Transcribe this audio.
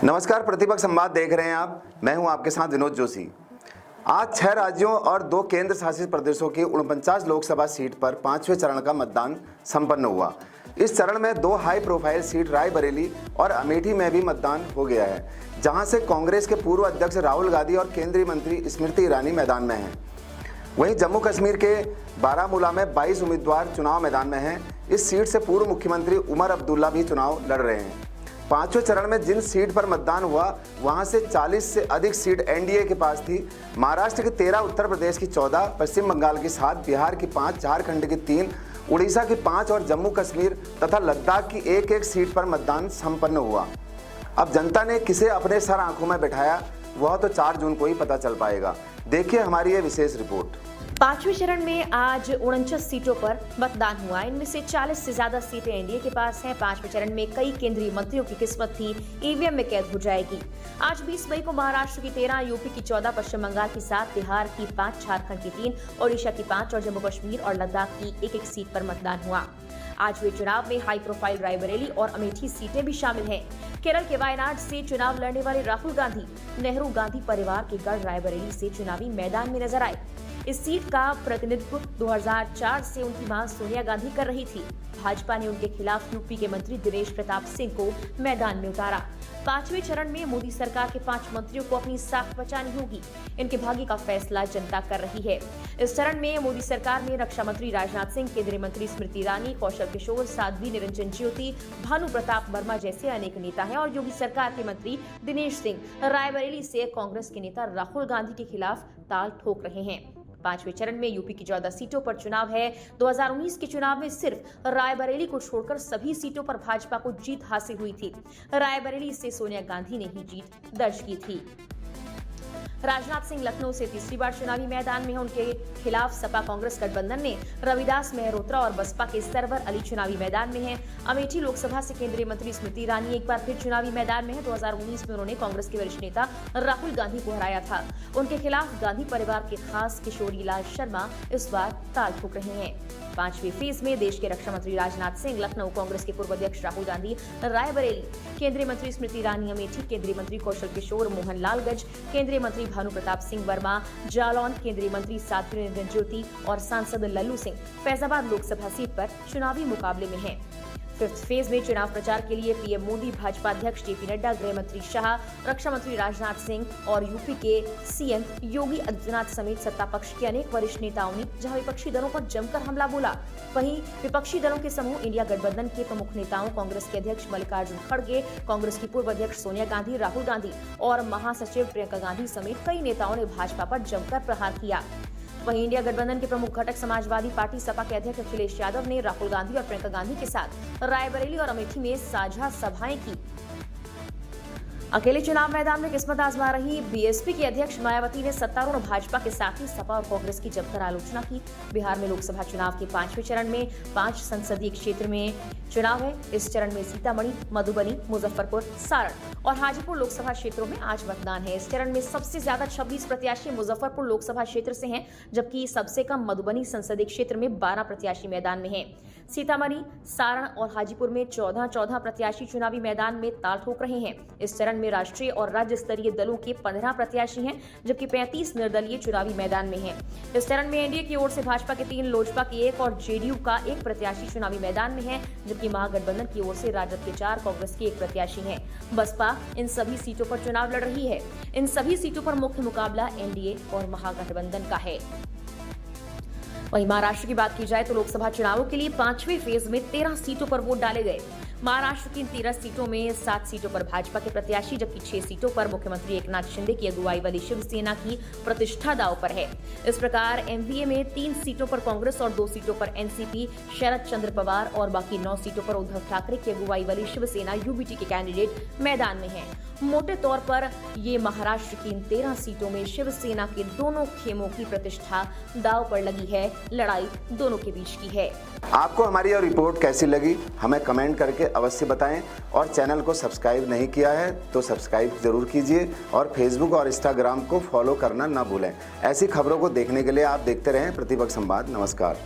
नमस्कार, प्रतिपक्ष संवाद देख रहे हैं आप। मैं हूं आपके साथ विनोद जोशी। आज 6 राज्यों और 2 केंद्र शासित प्रदेशों की 49 लोकसभा सीट पर 5वें चरण का मतदान संपन्न हुआ। इस चरण में 2 हाई प्रोफाइल सीट रायबरेली और अमेठी में भी मतदान हो गया है, जहां से कांग्रेस के पूर्व अध्यक्ष राहुल गांधी और केंद्रीय मंत्री स्मृति ईरानी मैदान में हैं। वहीं जम्मू कश्मीर के बारामूला में 22 उम्मीदवार चुनाव मैदान में हैं। इस सीट से पूर्व मुख्यमंत्री उमर अब्दुल्ला भी चुनाव लड़ रहे हैं। 5वें चरण में जिन सीट पर मतदान हुआ वहां से 40 से अधिक सीट एनडीए के पास थी। महाराष्ट्र की 13, उत्तर प्रदेश की 14, पश्चिम बंगाल की 7, बिहार की 5, झारखंड की 3, उड़ीसा की 5 और जम्मू कश्मीर तथा लद्दाख की एक सीट पर मतदान संपन्न हुआ। अब जनता ने किसे अपने सर आंखों में बैठाया वह तो 4 जून को ही पता चल पाएगा। देखिए हमारी ये विशेष रिपोर्ट। 5वें चरण में आज 49 सीटों पर मतदान हुआ। इनमें से 40 से ज्यादा सीटें एनडीए के पास हैं। 5वें चरण में कई केंद्रीय मंत्रियों की किस्मत थी ईवीएम में कैद हो जाएगी। आज 20 मई को महाराष्ट्र की 13, यूपी की 14, पश्चिम बंगाल की 7, बिहार की 5, झारखंड की 3, ओडिशा की 5 और जम्मू कश्मीर और लद्दाख की एक सीट पर मतदान हुआ। आज हुए चुनाव में हाई प्रोफाइल रायबरेली और अमेठी सीटें भी शामिल हैं। केरल के वायनाड से चुनाव लड़ने वाले राहुल गांधी नेहरू गांधी परिवार के गढ़ रायबरेली से चुनावी मैदान में नजर आए। इस सीट का प्रतिनिधित्व 2004 से उनकी मां सोनिया गांधी कर रही थी। भाजपा ने उनके खिलाफ यूपी के मंत्री दिनेश प्रताप सिंह को मैदान में उतारा। 5वें चरण में मोदी सरकार के 5 मंत्रियों को अपनी साख बचानी होगी। इनके भाग्य का फैसला जनता कर रही है। इस चरण में मोदी सरकार में रक्षा मंत्री राजनाथ सिंह, केंद्रीय मंत्री स्मृति ईरानी, कौशल किशोर, साध्वी निरंजन ज्योति, भानु प्रताप वर्मा जैसे अनेक नेता हैं और योगी सरकार के मंत्री दिनेश सिंह रायबरेली से कांग्रेस के नेता राहुल गांधी के खिलाफ ताल ठोक रहे हैं। 5वें चरण में यूपी की 14 सीटों पर चुनाव है। 2019 के चुनाव में सिर्फ रायबरेली को छोड़कर सभी सीटों पर भाजपा को जीत हासिल हुई थी। रायबरेली से सोनिया गांधी ने ही जीत दर्ज की थी। राजनाथ सिंह लखनऊ से तीसरी बार चुनावी मैदान में हैं। उनके खिलाफ सपा कांग्रेस गठबंधन ने रविदास मेहरोत्रा और बसपा के सरवर अली चुनावी मैदान में हैं। अमेठी लोकसभा से केंद्रीय मंत्री स्मृति ईरानी एक बार फिर चुनावी मैदान में है। 2019 में उन्होंने कांग्रेस के वरिष्ठ नेता राहुल गांधी को हराया था। उनके खिलाफ गांधी परिवार के खास किशोरी लाल शर्मा इस बार ताल ठोक रहे हैं। 5वें फेज में देश के रक्षा मंत्री राजनाथ सिंह लखनऊ, कांग्रेस के पूर्व अध्यक्ष राहुल गांधी रायबरेली, केंद्रीय मंत्री स्मृति ईरानी अमेठी, केंद्रीय मंत्री कौशल किशोर मोहनलालगंज, केंद्रीय मंत्री भानु प्रताप सिंह वर्मा जालौन, केंद्रीय मंत्री साध्वी निरंजन ज्योति और सांसद लल्लू सिंह फैजाबाद लोकसभा सीट पर चुनावी मुकाबले में हैं। 5th फेज में चुनाव प्रचार के लिए पीएम मोदी, भाजपा अध्यक्ष जेपी नड्डा, गृह मंत्री शाह, रक्षा मंत्री राजनाथ सिंह और यूपी के सीएम योगी आदित्यनाथ समेत सत्ता पक्ष के अनेक वरिष्ठ नेताओं ने जहां विपक्षी दलों पर जमकर हमला बोला, वहीं विपक्षी दलों के समूह इंडिया गठबंधन के प्रमुख नेताओं कांग्रेस के अध्यक्ष मल्लिकार्जुन खड़गे, कांग्रेस की पूर्व अध्यक्ष सोनिया गांधी, राहुल गांधी और महासचिव प्रियंका गांधी समेत कई नेताओं ने भाजपा पर जमकर प्रहार किया। वहीं इंडिया गठबंधन के प्रमुख घटक समाजवादी पार्टी सपा के अध्यक्ष अखिलेश यादव ने राहुल गांधी और प्रियंका गांधी के साथ रायबरेली और अमेठी में साझा सभाएं की। अकेले चुनाव मैदान में किस्मत आजमा रही बीएसपी की अध्यक्ष मायावती ने सत्तारूढ़ भाजपा के साथ ही सपा और कांग्रेस की जमकर आलोचना की। बिहार में लोकसभा चुनाव के 5वें चरण में 5 संसदीय क्षेत्र में चुनाव है। इस चरण में सीतामढ़ी, मधुबनी, मुजफ्फरपुर, सारण और हाजीपुर लोकसभा क्षेत्रों में आज मतदान है। इस चरण में सबसे ज्यादा 26 प्रत्याशी मुजफ्फरपुर लोकसभा क्षेत्र से हैं, जबकि सबसे कम मधुबनी संसदीय क्षेत्र में 12 प्रत्याशी मैदान में हैं। सीतामढ़ी, सारण और हाजीपुर में 14 प्रत्याशी चुनावी मैदान में ताल ठोक रहे हैं। इस चरण में राष्ट्रीय और राज्य स्तरीय दलों के 15 प्रत्याशी हैं, जबकि 35 निर्दलीय चुनावी मैदान में हैं। इस चरण में एनडीए की ओर से भाजपा के 3, लोजपा की 1 और जेडीयू का 1 प्रत्याशी चुनावी मैदान में है, जबकि महागठबंधन की ओर से राजद के 4, कांग्रेस के 1 प्रत्याशी हैं। बसपा इन सभी सीटों पर चुनाव लड़ रही है। इन सभी सीटों पर मुख्य मुकाबला एनडीए और महागठबंधन का है। वहीं महाराष्ट्र की बात की जाए तो लोकसभा चुनावों के लिए 5वें फेज में 13 सीटों पर वोट डाले गए। महाराष्ट्र की 13 सीटों में 7 सीटों पर भाजपा के प्रत्याशी, जबकि 6 सीटों पर मुख्यमंत्री एकनाथ शिंदे की अगुवाई वाली शिवसेना की प्रतिष्ठा दांव पर है। इस प्रकार एमवीए में 3 सीटों पर कांग्रेस और 2 सीटों पर एनसीपी, शरद चंद्र पवार और बाकी 9 सीटों पर उद्धव ठाकरे की अगुवाई वाली शिवसेना यूबीटी के कैंडिडेट मैदान में हैं। मोटे तौर पर ये महाराष्ट्र की इन 13 सीटों में शिवसेना के दोनों खेमों की प्रतिष्ठा दांव पर लगी है। लड़ाई दोनों के बीच की है। आपको हमारी यह रिपोर्ट कैसी लगी हमें कमेंट करके अवश्य बताएं और चैनल को सब्सक्राइब नहीं किया है तो सब्सक्राइब जरूर कीजिए और फेसबुक और इंस्टाग्राम को फॉलो करना ना भूलें। ऐसी खबरों को देखने के लिए आप देखते रहें प्रतिपक्ष संवाद। नमस्कार।